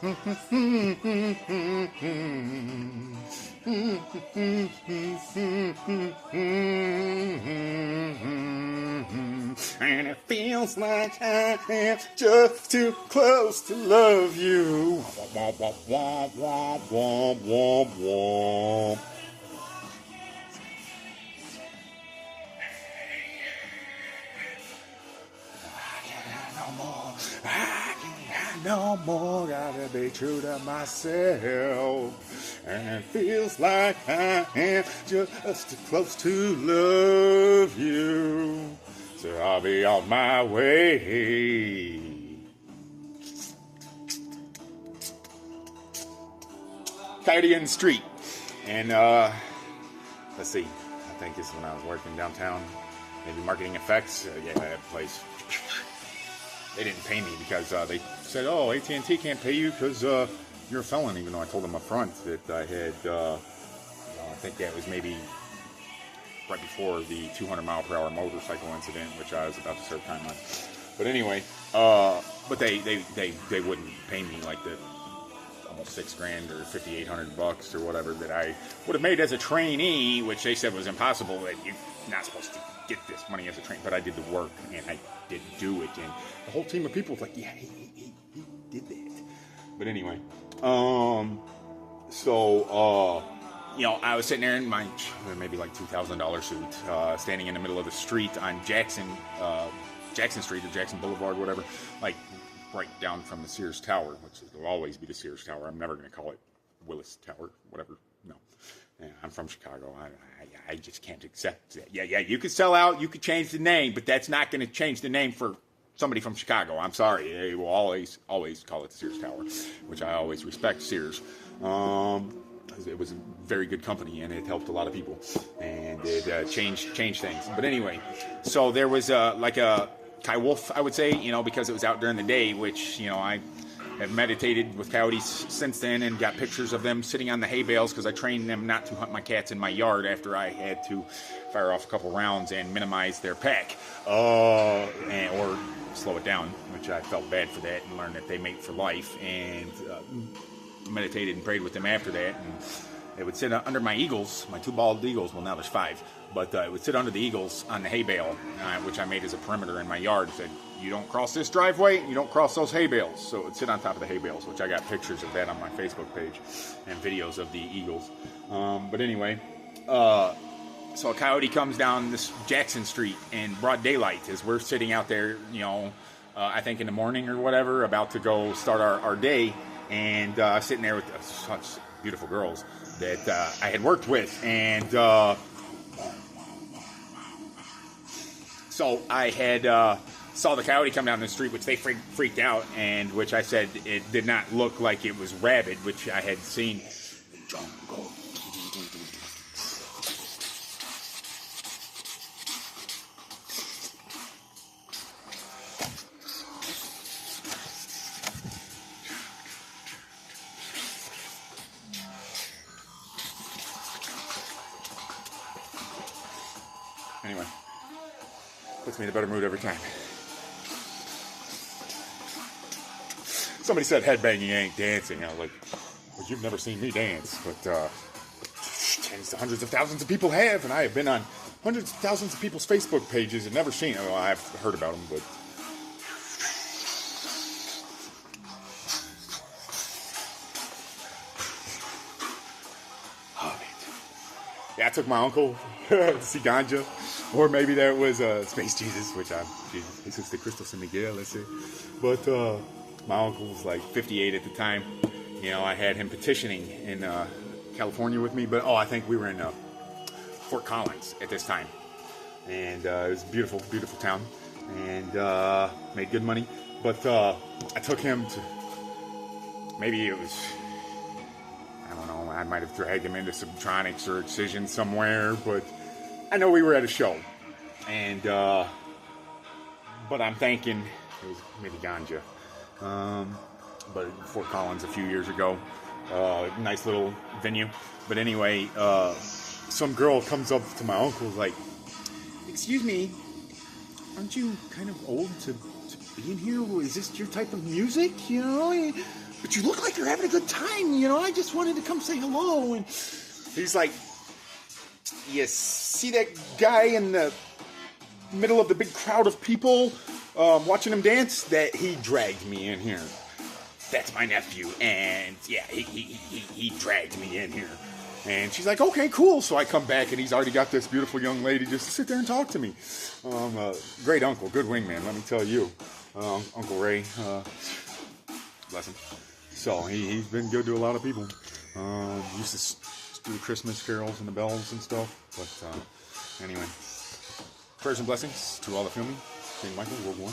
And it feels like I am just too close to love you. Womp, womp, womp, womp, womp, womp, womp. I can't no more, gotta be true to myself. And it feels like I am just too close to love you. So I'll be on my way. Coyote OnThaStreets. And let's see, I think it's when I was working downtown, maybe marketing effects. Yeah, that place. They didn't pay me because they said, oh, AT&T can't pay you because you're a felon, even though I told them up front that I had, I think that was maybe right before the 200-mile-per-hour motorcycle incident, which I was about to serve time on. But anyway, but they wouldn't pay me like the almost $6,000 or $5,800 or whatever that I would have made as a trainee, which they said was impossible. That you're not supposed to get this money as a trainee, but I did the work and I did do it, and the whole team of people was like, yeah, he did that. But anyway, you know, I was sitting there in my maybe like $2,000 suit, standing in the middle of the street on Jackson Street or Jackson Boulevard, whatever, like right down from the Sears Tower, which will always be the Sears Tower. I'm never going to call it Willis Tower, whatever. No. Yeah, I'm from Chicago. I just can't accept that. Yeah, you could sell out, you could change the name, but that's not going to change the name for somebody from Chicago. I'm sorry. They will always call it Sears Tower, which I always respect Sears. It was a very good company, and it helped a lot of people, and it changed things. But anyway, so there was like a Kai Wolf, I would say, you know, because it was out during the day, which, you know, I have meditated with coyotes since then and got pictures of them sitting on the hay bales because I trained them not to hunt my cats in my yard after I had to fire off a couple rounds and minimize their pack, or slow it down, which I felt bad for that, and learned that they mate for life, and meditated and prayed with them after that. And it would sit under my eagles, my two bald eagles. Well, now there's 5, but it would sit under the eagles on the hay bale, which I made as a perimeter in my yard. It said, you don't cross this driveway, you don't cross those hay bales. So it would sit on top of the hay bales, which I got pictures of that on my Facebook page and videos of the eagles. But anyway, so a coyote comes down this Jackson Street in broad daylight as we're sitting out there, you know, I think in the morning or whatever, about to go start our day, and sitting there with such beautiful girls that I had worked with, and so I had saw the coyote come down the street, which they freaked out, and which I said it did not look like it was rabid, which I had seen. Jungle. Anyway, puts me in a better mood every time. Somebody said headbanging ain't dancing. I was like, well, you've never seen me dance, but tens to hundreds of thousands of people have, and I have been on hundreds of thousands of people's Facebook pages and never seen it. Well, I've heard about them, but yeah, I took my uncle to see Ganja, or maybe that was Space Jesus, which I'm Jesus de Cristo San Miguel, let's say. But my uncle was like 58 at the time. You know, I had him petitioning in California with me, but I think we were in Fort Collins at this time, and it was a beautiful, beautiful town, and made good money. But I took him to, maybe it was, I don't know, I might have dragged him into Subtronics or Excision somewhere, but I know we were at a show, and but I'm thinking it was maybe Ganja, but Fort Collins a few years ago, nice little venue. But anyway, some girl comes up to my uncle like, "Excuse me, aren't you kind of old to be in here? Is this your type of music? You know, but you look like you're having a good time, you know, I just wanted to come say hello. And he's like, you see that guy in the middle of the big crowd of people watching him dance? That he dragged me in here. That's my nephew, and yeah, he dragged me in here. And she's like, okay, cool. So I come back, and he's already got this beautiful young lady just to sit there and talk to me. Great uncle, good wingman, let me tell you. Uncle Ray, bless him. So he's been good to a lot of people. Used to do the Christmas carols and the bells and stuff. But anyway, prayers and blessings to all that feel me. St. Michael, World War.